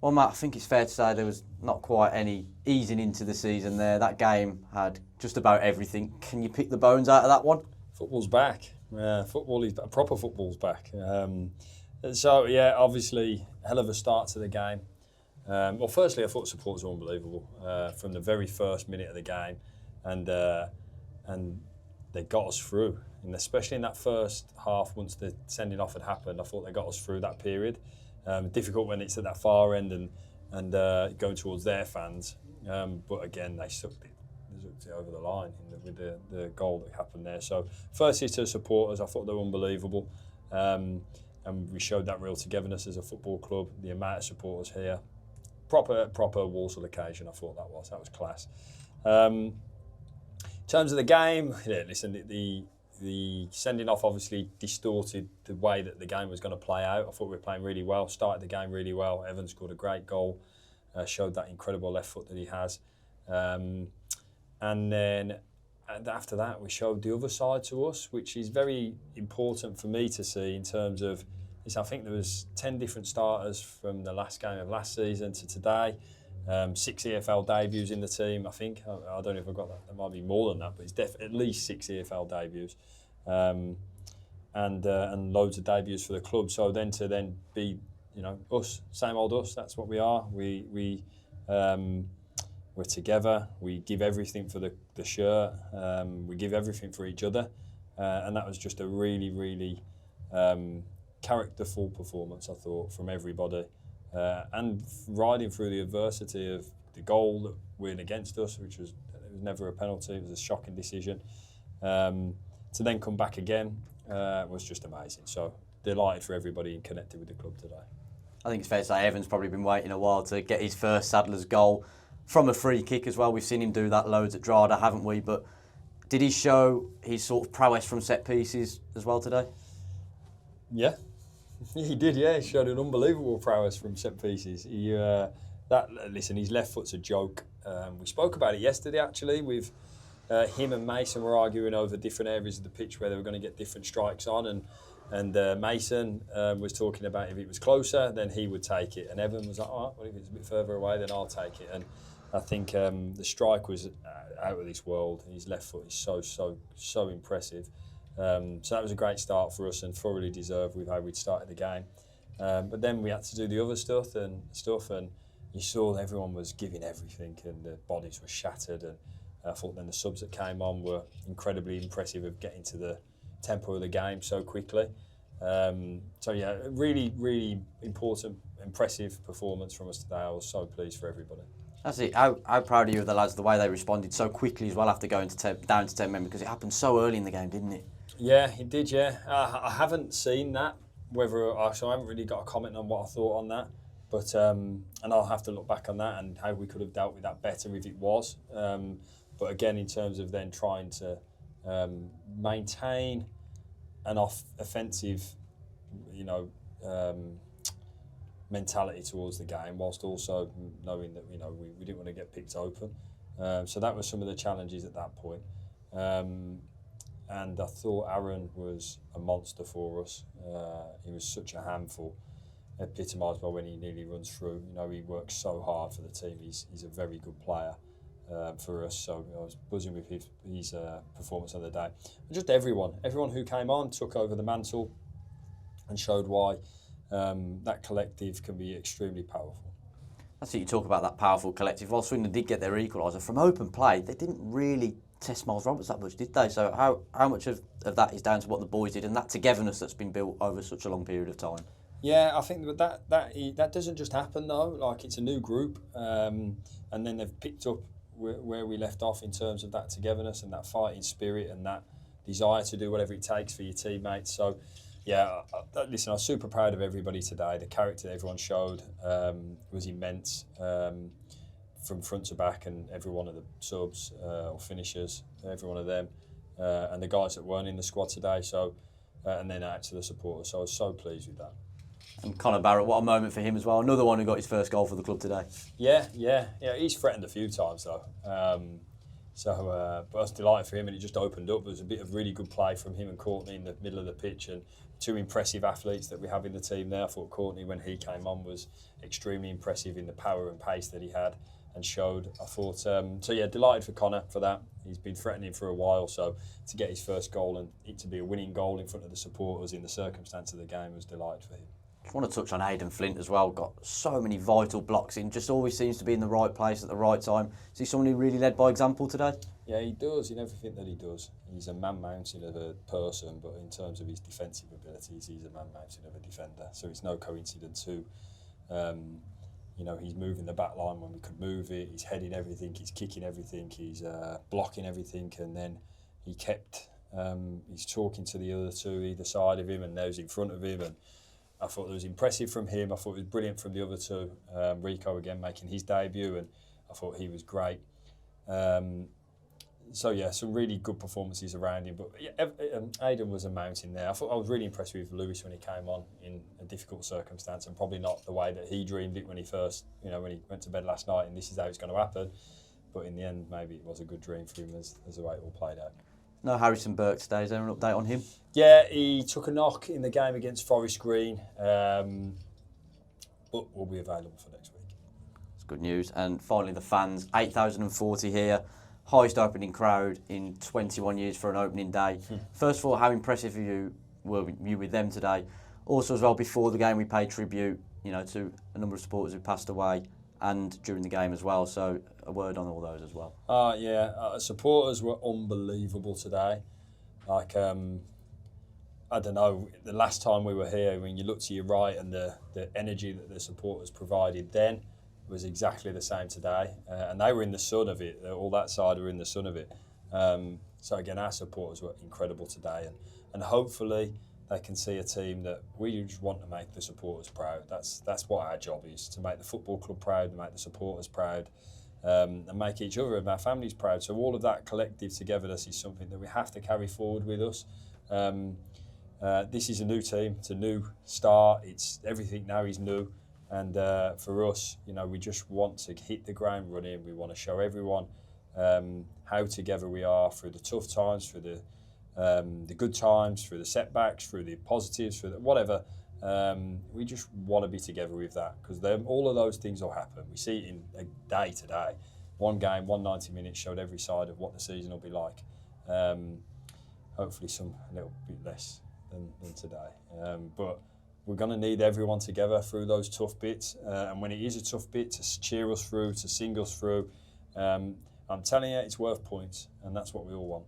Well, Matt, I think it's fair to say there was not quite any easing into the season there. That game had just about everything. Can you pick the bones out of that one? Football's back. Proper football's back. So, yeah, obviously, hell of a start to the game. Well, firstly, I thought supporters were unbelievable from the very first minute of the game, and they got us through. And especially in that first half, once the sending off had happened, I thought they got us through that period. Difficult when it's at that far end and going towards their fans, but again, they sucked it over the line with the goal that happened there. So, firstly, to supporters, I thought they were unbelievable. And we showed that real togetherness as a football club. The amount of supporters here, proper Walsall occasion. I thought that was class. In terms of the game, yeah, listen, the sending off obviously distorted the way that the game was going to play out. I thought we were playing really well, started the game really well. Evan scored a great goal, showed that incredible left foot that he has, and then after that we showed the other side to us, which is very important for me to see in terms of. I think there was 10 different starters from the last game of last season to today. 6 EFL debuts in the team, I think. I don't know if I've got that. There might be more than that, but it's at least 6 EFL debuts. And loads of debuts for the club. So then to be, us, same old us, that's what we are. We're together. We give everything for the shirt. We give everything for each other. And that was just a really, really characterful performance, I thought, from everybody. And riding through the adversity of the goal that went against us, it was never a penalty, it was a shocking decision. To then come back again was just amazing. So delighted for everybody and connected with the club today. I think it's fair to say Evan's probably been waiting a while to get his first Sadler's goal from a free kick as well. We've seen him do that loads at Drada, haven't we? But did he show his sort of prowess from set pieces as well today? Yeah. He did, yeah. He showed an unbelievable prowess from set pieces. Listen, his left foot's a joke. We spoke about it yesterday, actually, with him and Mason were arguing over different areas of the pitch where they were going to get different strikes on, and Mason was talking about if it was closer, then he would take it, and Evan was like, all right, well, if it's a bit further away, then I'll take it. And I think the strike was out of this world. His left foot is so impressive. So that was a great start for us and thoroughly deserved with how we'd started the game. But then we had to do the other stuff, and you saw everyone was giving everything, and the bodies were shattered. And I thought then the subs that came on were incredibly impressive of getting to the tempo of the game so quickly. So yeah, really, really important, impressive performance from us today. I was so pleased for everybody. That's it. How proud are you of the lads, the way they responded so quickly as well after going down to 10 men, because it happened so early in the game, didn't it? Yeah, it did, yeah. I haven't seen that, so I haven't really got a comment on what I thought on that. But and I'll have to look back on that and how we could have dealt with that better if it was. But again, in terms of then trying to maintain an offensive, mentality towards the game, whilst also knowing that we didn't want to get picked open. So that was some of the challenges at that point. And I thought Aaron was a monster for us. He was such a handful, epitomised by when he nearly runs through. He works so hard for the team. He's a very good player for us. So I was buzzing with his performance of the day. And just everyone who came on took over the mantle and showed why that collective can be extremely powerful. That's what you talk about, that powerful collective. While Swindon did get their equaliser from open play, they didn't really test Miles Roberts that much, did they? So how much of that is down to what the boys did and that togetherness that's been built over such a long period of time? Yeah, I think that doesn't just happen though. Like, it's a new group, and then they've picked up where we left off in terms of that togetherness and that fighting spirit and that desire to do whatever it takes for your teammates. So, yeah, listen, I was super proud of everybody today. The character that everyone showed was immense, from front to back, and every one of the subs or finishers, every one of them, and the guys that weren't in the squad today. So, and then out to the supporters. So I was so pleased with that. And Conor Barrett, what a moment for him as well. Another one who got his first goal for the club today. Yeah. He's threatened a few times though. But I was delighted for him, and it just opened up. There was a bit of really good play from him and Courtney in the middle of the pitch, and two impressive athletes that we have in the team there. I thought Courtney, when he came on, was extremely impressive in the power and pace that he had and showed. I thought, delighted for Connor for that. He's been threatening for a while, so to get his first goal and it to be a winning goal in front of the supporters in the circumstance of the game was delighted for him. I want to touch on Aiden Flint as well. Got so many vital blocks in, just always seems to be in the right place at the right time. Is he someone who really led by example today? Yeah, he does, in everything that he does. He's a man-mountain of a person, but in terms of his defensive abilities, he's a man-mountain of a defender. So it's no coincidence who, he's moving the back line when we could move it, he's heading everything, he's kicking everything, he's blocking everything, and then he kept, he's talking to the other two either side of him and those in front of him, and I thought it was impressive from him. I thought it was brilliant from the other two. Rico again making his debut, and I thought he was great. Some really good performances around him. But Aiden was a mountain there. I was really impressed with Lewis when he came on in a difficult circumstance, and probably not the way that he dreamed it when he first, when he went to bed last night and this is how it's going to happen. But in the end, maybe it was a good dream for him as the way it all played out. No Harrison Burke today. Is there an update on him? Yeah, he took a knock in the game against Forest Green, but will be available for next week. It's good news. And finally, the fans, 8,040 here. Highest opening crowd in 21 years for an opening day. First of all, how impressive were you with them today? Also, as well, before the game, we paid tribute, to a number of supporters who passed away, and during the game as well. So a word on all those as well. Supporters were unbelievable today. I don't know, the last time we were here, when you look to your right and the energy that the supporters provided then was exactly the same today. And they were in the sun of it. All that side were in the sun of it. So again, our supporters were incredible today. And hopefully they can see a team that we just want to make the supporters proud. That's what our job is, to make the football club proud, to make the supporters proud, and make each other and our families proud. So all of that collective togetherness is something that we have to carry forward with us. This is a new team, it's a new start, everything now is new. And for us, we just want to hit the ground running. We want to show everyone how together we are through the tough times, through the good times, through the setbacks, through the positives, through whatever. We just want to be together with that, because all of those things will happen. We see it in a day today. One game, 190 minutes showed every side of what the season will be like. Hopefully a little bit less than today. But we're going to need everyone together through those tough bits. And when it is a tough bit, to cheer us through, to sing us through. I'm telling you, it's worth points, and that's what we all want.